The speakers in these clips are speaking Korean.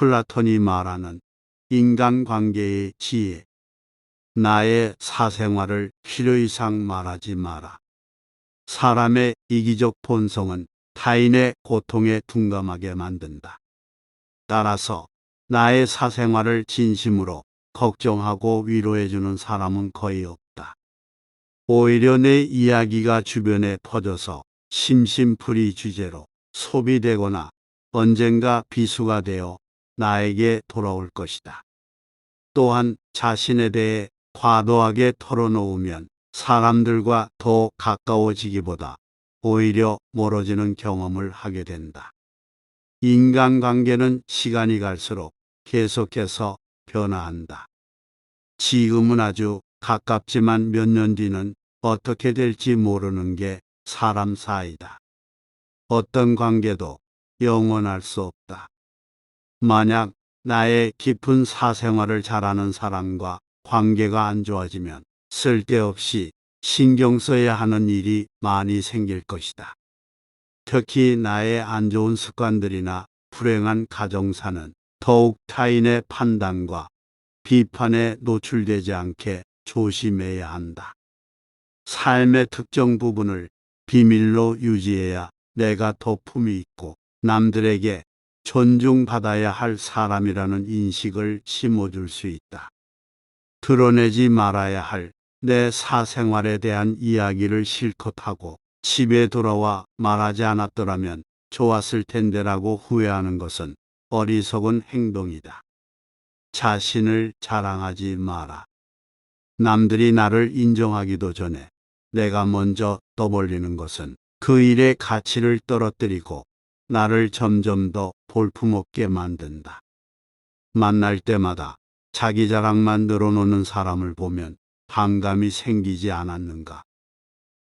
플라톤이 말하는 인간관계의 지혜. 나의 사생활을 필요 이상 말하지 마라. 사람의 이기적 본성은 타인의 고통에 둔감하게 만든다. 따라서 나의 사생활을 진심으로 걱정하고 위로해주는 사람은 거의 없다. 오히려 내 이야기가 주변에 퍼져서 심심풀이 주제로 소비되거나 언젠가 비수가 되어 나에게 돌아올 것이다. 또한 자신에 대해 과도하게 털어놓으면 사람들과 더 가까워지기보다 오히려 멀어지는 경험을 하게 된다. 인간관계는 시간이 갈수록 계속해서 변화한다. 지금은 아주 가깝지만 몇 년 뒤는 어떻게 될지 모르는 게 사람 사이다. 어떤 관계도 영원할 수 없다. 만약 나의 깊은 사생활을 잘 아는 사람과 관계가 안 좋아지면 쓸데없이 신경 써야 하는 일이 많이 생길 것이다. 특히 나의 안 좋은 습관들이나 불행한 가정사는 더욱 타인의 판단과 비판에 노출되지 않게 조심해야 한다. 삶의 특정 부분을 비밀로 유지해야 내가 더 품이 있고 남들에게 존중받아야 할 사람이라는 인식을 심어줄 수 있다. 드러내지 말아야 할 내 사생활에 대한 이야기를 실컷 하고 집에 돌아와 말하지 않았더라면 좋았을 텐데라고 후회하는 것은 어리석은 행동이다. 자신을 자랑하지 마라. 남들이 나를 인정하기도 전에 내가 먼저 떠벌리는 것은 그 일의 가치를 떨어뜨리고 나를 점점 더 볼품없게 만든다. 만날 때마다 자기 자랑만 늘어놓는 사람을 보면 반감이 생기지 않았는가.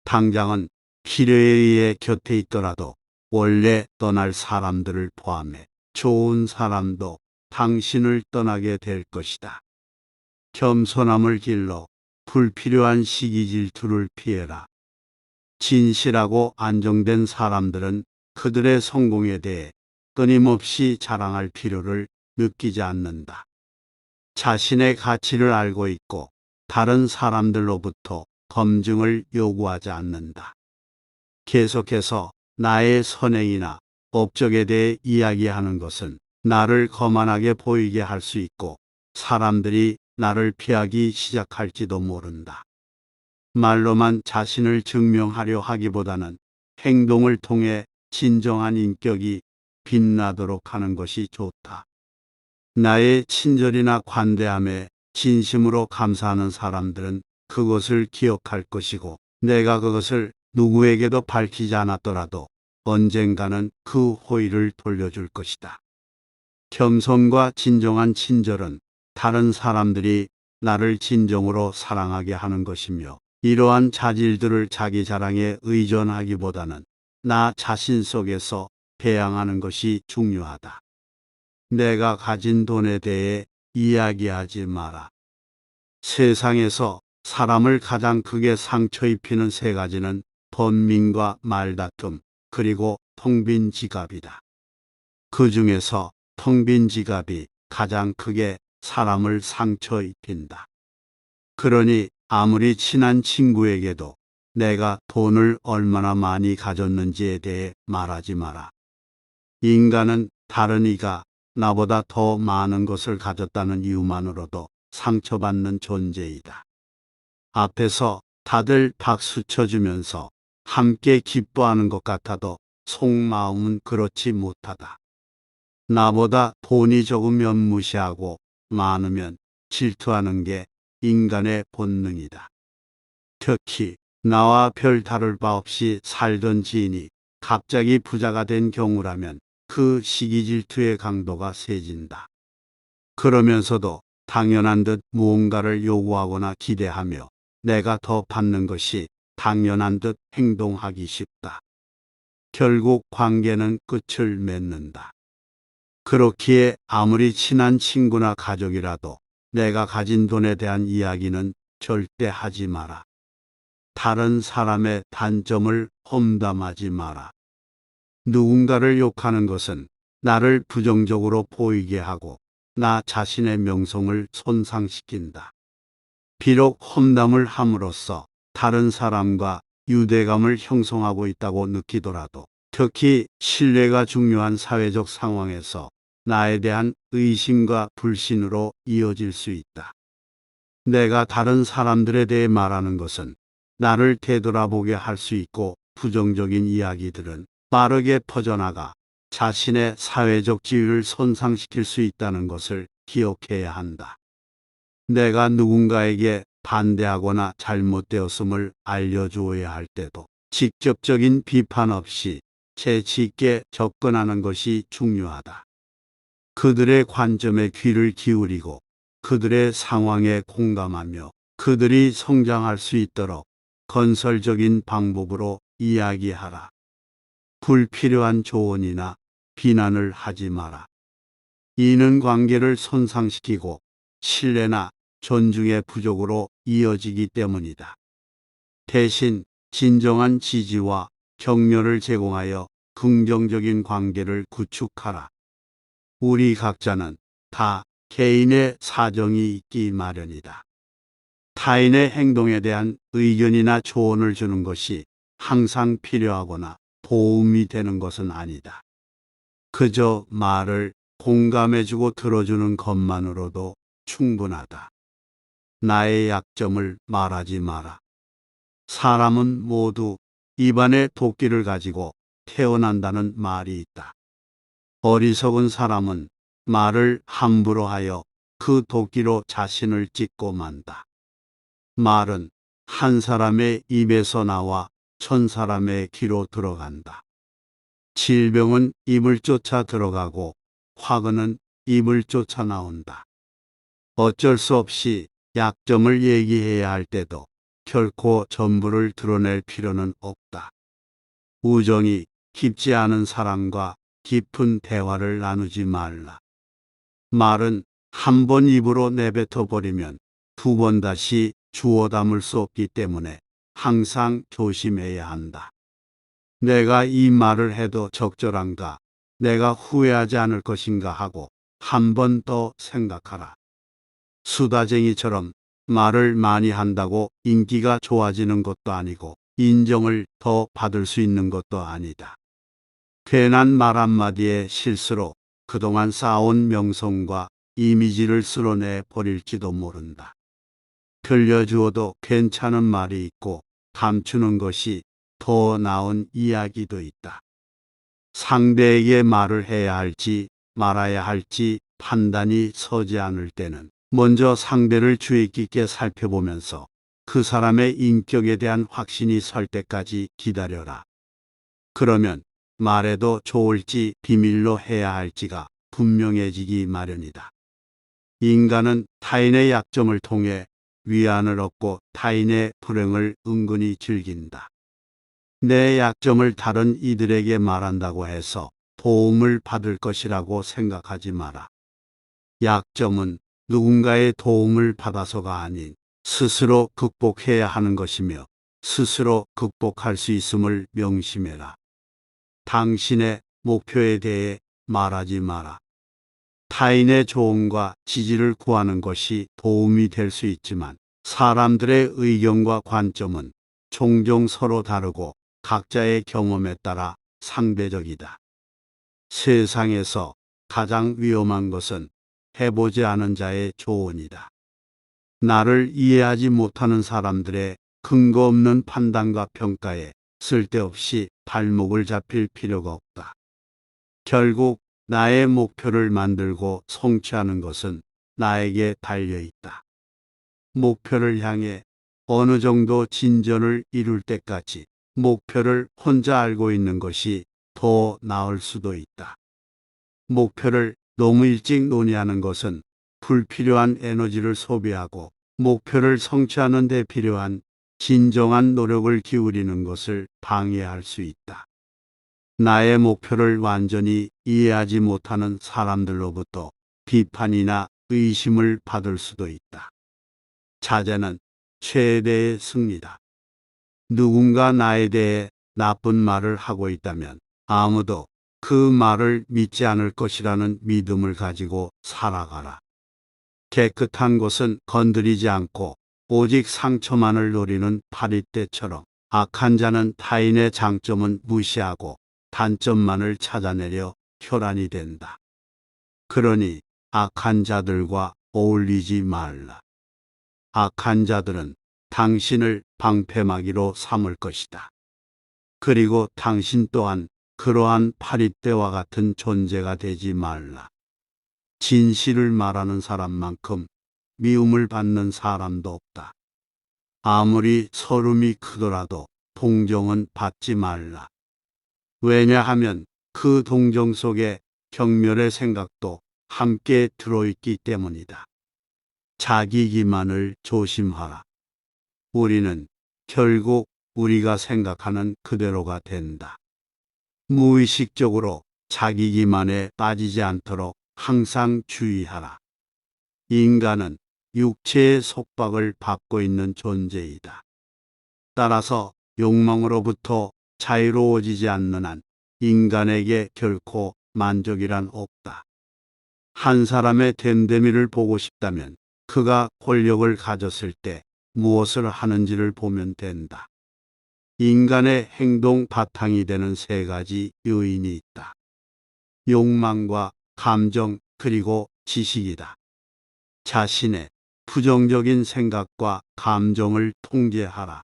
당장은 필요에 의해 곁에 있더라도 원래 떠날 사람들을 포함해 좋은 사람도 당신을 떠나게 될 것이다. 겸손함을 길러 불필요한 시기 질투를 피해라. 진실하고 안정된 사람들은 그들의 성공에 대해 끊임없이 자랑할 필요를 느끼지 않는다. 자신의 가치를 알고 있고 다른 사람들로부터 검증을 요구하지 않는다. 계속해서 나의 선행이나 업적에 대해 이야기하는 것은 나를 거만하게 보이게 할 수 있고 사람들이 나를 피하기 시작할지도 모른다. 말로만 자신을 증명하려 하기보다는 행동을 통해 진정한 인격이 빛나도록 하는 것이 좋다. 나의 친절이나 관대함에 진심으로 감사하는 사람들은 그것을 기억할 것이고 내가 그것을 누구에게도 밝히지 않았더라도 언젠가는 그 호의를 돌려줄 것이다. 겸손과 진정한 친절은 다른 사람들이 나를 진정으로 사랑하게 하는 것이며 이러한 자질들을 자기 자랑에 의존하기보다는 나 자신 속에서 배양하는 것이 중요하다. 내가 가진 돈에 대해 이야기하지 마라. 세상에서 사람을 가장 크게 상처 입히는 세 가지는 번민과 말다툼, 그리고 텅 빈 지갑이다. 그 중에서 텅 빈 지갑이 가장 크게 사람을 상처 입힌다. 그러니 아무리 친한 친구에게도 내가 돈을 얼마나 많이 가졌는지에 대해 말하지 마라. 인간은 다른 이가 나보다 더 많은 것을 가졌다는 이유만으로도 상처받는 존재이다. 앞에서 다들 박수 쳐주면서 함께 기뻐하는 것 같아도 속마음은 그렇지 못하다. 나보다 돈이 적으면 무시하고 많으면 질투하는 게 인간의 본능이다. 특히 나와 별 다를 바 없이 살던 지인이 갑자기 부자가 된 경우라면 그 시기 질투의 강도가 세진다. 그러면서도 당연한 듯 무언가를 요구하거나 기대하며 내가 더 받는 것이 당연한 듯 행동하기 쉽다. 결국 관계는 끝을 맺는다. 그렇기에 아무리 친한 친구나 가족이라도 내가 가진 돈에 대한 이야기는 절대 하지 마라. 다른 사람의 단점을 험담하지 마라. 누군가를 욕하는 것은 나를 부정적으로 보이게 하고 나 자신의 명성을 손상시킨다. 비록 험담을 함으로써 다른 사람과 유대감을 형성하고 있다고 느끼더라도 특히 신뢰가 중요한 사회적 상황에서 나에 대한 의심과 불신으로 이어질 수 있다. 내가 다른 사람들에 대해 말하는 것은 나를 되돌아보게 할 수 있고 부정적인 이야기들은 빠르게 퍼져나가 자신의 사회적 지위를 손상시킬 수 있다는 것을 기억해야 한다. 내가 누군가에게 반대하거나 잘못되었음을 알려주어야 할 때도 직접적인 비판 없이 재치 있게 접근하는 것이 중요하다. 그들의 관점에 귀를 기울이고 그들의 상황에 공감하며 그들이 성장할 수 있도록 건설적인 방법으로 이야기하라. 불필요한 조언이나 비난을 하지 마라. 이는 관계를 손상시키고 신뢰나 존중의 부족으로 이어지기 때문이다. 대신 진정한 지지와 격려를 제공하여 긍정적인 관계를 구축하라. 우리 각자는 다 개인의 사정이 있기 마련이다. 타인의 행동에 대한 의견이나 조언을 주는 것이 항상 필요하거나 도움이 되는 것은 아니다. 그저 말을 공감해주고 들어주는 것만으로도 충분하다. 나의 약점을 말하지 마라. 사람은 모두 입안에 도끼를 가지고 태어난다는 말이 있다. 어리석은 사람은 말을 함부로 하여 그 도끼로 자신을 찢고 만다. 말은 한 사람의 입에서 나와 천 사람의 귀로 들어간다. 질병은 입을 쫓아 들어가고 화근은 입을 쫓아 나온다. 어쩔 수 없이 약점을 얘기해야 할 때도 결코 전부를 드러낼 필요는 없다. 우정이 깊지 않은 사람과 깊은 대화를 나누지 말라. 말은 한 번 입으로 내뱉어 버리면 두 번 다시 주워 담을 수 없기 때문에 항상 조심해야 한다. 내가 이 말을 해도 적절한가? 내가 후회하지 않을 것인가 하고 한 번 더 생각하라. 수다쟁이처럼 말을 많이 한다고 인기가 좋아지는 것도 아니고 인정을 더 받을 수 있는 것도 아니다. 괜한 말 한마디의 실수로 그동안 쌓아온 명성과 이미지를 쓸어내 버릴지도 모른다. 들려주어도 괜찮은 말이 있고 감추는 것이 더 나은 이야기도 있다. 상대에게 말을 해야 할지 말아야 할지 판단이 서지 않을 때는 먼저 상대를 주의 깊게 살펴보면서 그 사람의 인격에 대한 확신이 설 때까지 기다려라. 그러면 말해도 좋을지 비밀로 해야 할지가 분명해지기 마련이다. 인간은 타인의 약점을 통해 위안을 얻고 타인의 불행을 은근히 즐긴다. 내 약점을 다른 이들에게 말한다고 해서 도움을 받을 것이라고 생각하지 마라. 약점은 누군가의 도움을 받아서가 아닌 스스로 극복해야 하는 것이며 스스로 극복할 수 있음을 명심해라. 당신의 목표에 대해 말하지 마라. 타인의 조언과 지지를 구하는 것이 도움이 될 수 있지만 사람들의 의견과 관점은 종종 서로 다르고 각자의 경험에 따라 상대적이다. 세상에서 가장 위험한 것은 해보지 않은 자의 조언이다. 나를 이해하지 못하는 사람들의 근거 없는 판단과 평가에 쓸데없이 발목을 잡힐 필요가 없다. 결국 나의 목표를 만들고 성취하는 것은 나에게 달려 있다. 목표를 향해 어느 정도 진전을 이룰 때까지 목표를 혼자 알고 있는 것이 더 나을 수도 있다. 목표를 너무 일찍 논의하는 것은 불필요한 에너지를 소비하고 목표를 성취하는 데 필요한 진정한 노력을 기울이는 것을 방해할 수 있다. 나의 목표를 완전히 이해하지 못하는 사람들로부터 비판이나 의심을 받을 수도 있다. 자제는 최대의 승리다. 누군가 나에 대해 나쁜 말을 하고 있다면 아무도 그 말을 믿지 않을 것이라는 믿음을 가지고 살아가라. 깨끗한 곳은 건드리지 않고 오직 상처만을 노리는 파리떼처럼 악한 자는 타인의 장점은 무시하고 단점만을 찾아내려 혈안이 된다. 그러니 악한 자들과 어울리지 말라. 악한 자들은 당신을 방패막이로 삼을 것이다. 그리고 당신 또한 그러한 파리떼와 같은 존재가 되지 말라. 진실을 말하는 사람만큼 미움을 받는 사람도 없다. 아무리 서름이 크더라도 동정은 받지 말라. 왜냐하면 그 동정 속에 경멸의 생각도 함께 들어있기 때문이다. 자기 기만을 조심하라. 우리는 결국 우리가 생각하는 그대로가 된다. 무의식적으로 자기 기만에 빠지지 않도록 항상 주의하라. 인간은 육체의 속박을 받고 있는 존재이다. 따라서 욕망으로부터 자유로워지지 않는 한 인간에게 결코 만족이란 없다. 한 사람의 됨됨이를 보고 싶다면 그가 권력을 가졌을 때 무엇을 하는지를 보면 된다. 인간의 행동 바탕이 되는 세 가지 요인이 있다. 욕망과 감정 그리고 지식이다. 자신의 부정적인 생각과 감정을 통제하라.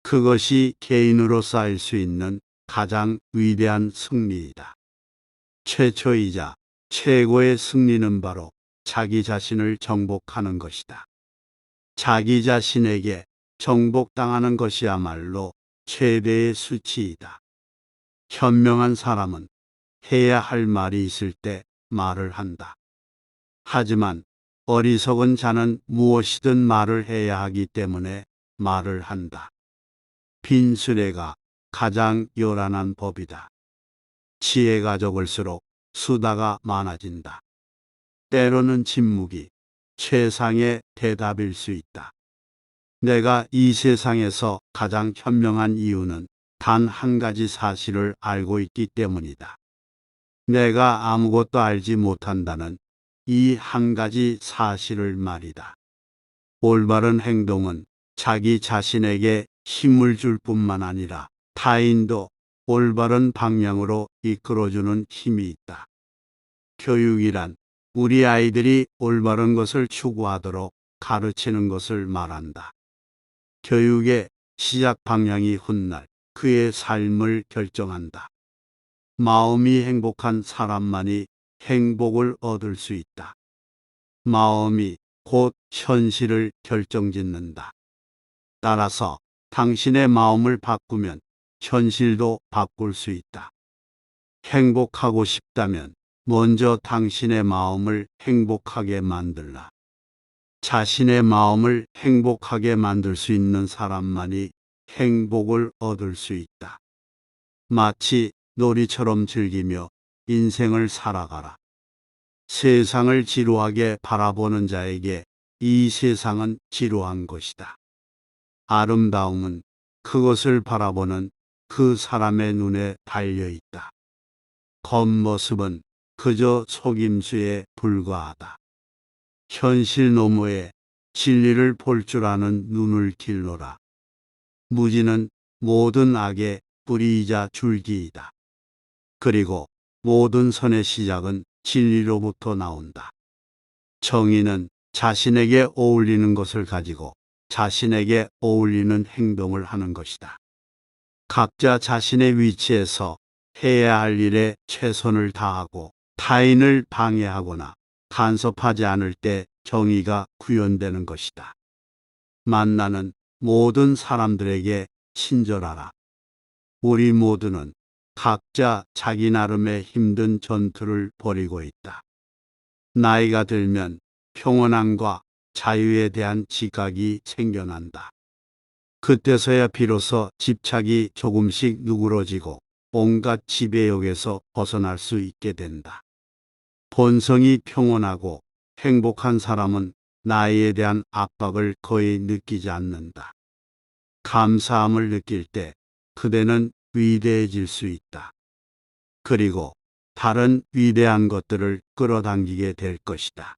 그것이 개인으로 쌓일 수 있는 가장 위대한 승리이다. 최초이자 최고의 승리는 바로 자기 자신을 정복하는 것이다. 자기 자신에게 정복당하는 것이야말로 최대의 수치이다. 현명한 사람은 해야 할 말이 있을 때 말을 한다. 하지만 어리석은 자는 무엇이든 말을 해야 하기 때문에 말을 한다. 빈수레가 가장 요란한 법이다. 지혜가 적을수록 수다가 많아진다. 때로는 침묵이 최상의 대답일 수 있다. 내가 이 세상에서 가장 현명한 이유는 단 한 가지 사실을 알고 있기 때문이다. 내가 아무것도 알지 못한다는 이 한 가지 사실을 말이다. 올바른 행동은 자기 자신에게 힘을 줄 뿐만 아니라 타인도 올바른 방향으로 이끌어주는 힘이 있다. 교육이란 우리 아이들이 올바른 것을 추구하도록 가르치는 것을 말한다. 교육의 시작 방향이 훗날 그의 삶을 결정한다. 마음이 행복한 사람만이 행복을 얻을 수 있다. 마음이 곧 현실을 결정짓는다. 따라서 당신의 마음을 바꾸면 현실도 바꿀 수 있다. 행복하고 싶다면 먼저 당신의 마음을 행복하게 만들라. 자신의 마음을 행복하게 만들 수 있는 사람만이 행복을 얻을 수 있다. 마치 놀이처럼 즐기며 인생을 살아가라. 세상을 지루하게 바라보는 자에게 이 세상은 지루한 것이다. 아름다움은 그것을 바라보는 그 사람의 눈에 달려 있다. 겉모습은 그저 속임수에 불과하다. 현실 너머에 진리를 볼 줄 아는 눈을 길러라. 무지는 모든 악의 뿌리이자 줄기이다. 그리고 모든 선의 시작은 진리로부터 나온다. 정의는 자신에게 어울리는 것을 가지고 자신에게 어울리는 행동을 하는 것이다. 각자 자신의 위치에서 해야 할 일에 최선을 다하고 타인을 방해하거나 간섭하지 않을 때 정의가 구현되는 것이다. 만나는 모든 사람들에게 친절하라. 우리 모두는 각자 자기 나름의 힘든 전투를 벌이고 있다. 나이가 들면 평온함과 자유에 대한 지각이 생겨난다. 그때서야 비로소 집착이 조금씩 누그러지고 온갖 지배욕에서 벗어날 수 있게 된다. 본성이 평온하고 행복한 사람은 나이에 대한 압박을 거의 느끼지 않는다. 감사함을 느낄 때 그대는 위대해질 수 있다. 그리고 다른 위대한 것들을 끌어당기게 될 것이다.